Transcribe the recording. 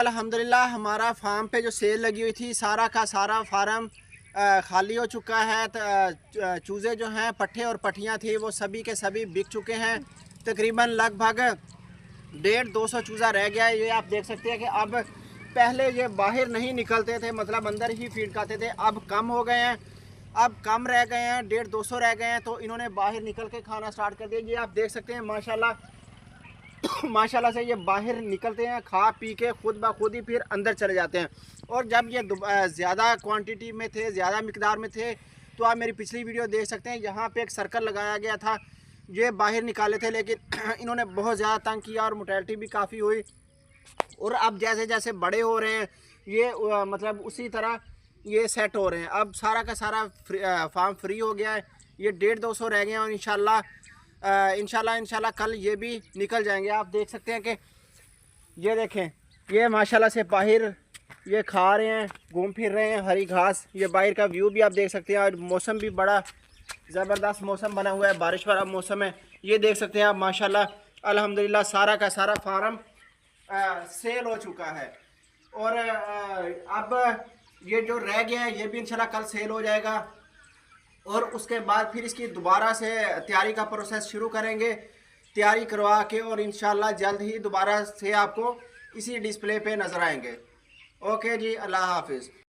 अल्हम्दुलिल्लाह हमारा फार्म पे जो सेल लगी हुई थी सारा का सारा फार्म खाली हो चुका है। चूज़े जो हैं पट्ठे और पट्टियाँ थी वो सभी के सभी बिक चुके हैं। तकरीबन लगभग 150-200 चूज़ा रह गया है। ये आप देख सकते हैं कि अब पहले ये बाहर नहीं निकलते थे, मतलब अंदर ही फीड खाते थे, अब कम हो गए हैं, अब कम रह गए हैं, 150-200 रह गए हैं, तो इन्होंने बाहर निकल के खाना स्टार्ट कर दिया। ये आप देख सकते हैं माशाल्लाह माशाल्लाह से ये बाहर निकलते हैं, खा पी के खुद ब खुद ही फिर अंदर चले जाते हैं। और जब ये ज़्यादा क्वांटिटी में थे, ज़्यादा मिकदार में थे, तो आप मेरी पिछली वीडियो देख सकते हैं, यहाँ पे एक सर्कल लगाया गया था, ये बाहर निकाले थे, लेकिन इन्होंने बहुत ज़्यादा तंग किया और मोर्टेलिटी भी काफ़ी हुई। और अब जैसे जैसे बड़े हो रहे हैं ये मतलब उसी तरह ये सेट हो रहे हैं। अब सारा का सारा फार्म फ्री हो गया है, ये 150-200 रह गए हैं और इंशाल्लाह कल ये भी निकल जाएंगे। आप देख सकते हैं कि ये देखें, ये माशाल्लाह से बाहर ये खा रहे हैं, घूम फिर रहे हैं हरी घास। ये बाहर का व्यू भी आप देख सकते हैं, और मौसम भी बड़ा ज़बरदस्त मौसम बना हुआ है, बारिश वाला मौसम है। ये देख सकते हैं आप माशाल्लाह अल्हम्दुलिल्लाह सारा का सारा फार्म सेल हो चुका है। और अब ये जो रह गया है ये भी इंशाल्लाह कल सेल हो जाएगा, और उसके बाद फिर इसकी दोबारा से तैयारी का प्रोसेस शुरू करेंगे, तैयारी करवा के, और इंशाल्लाह जल्द ही दोबारा से आपको इसी डिस्प्ले पे नज़र आएंगे। ओके जी, अल्लाह हाफिज़।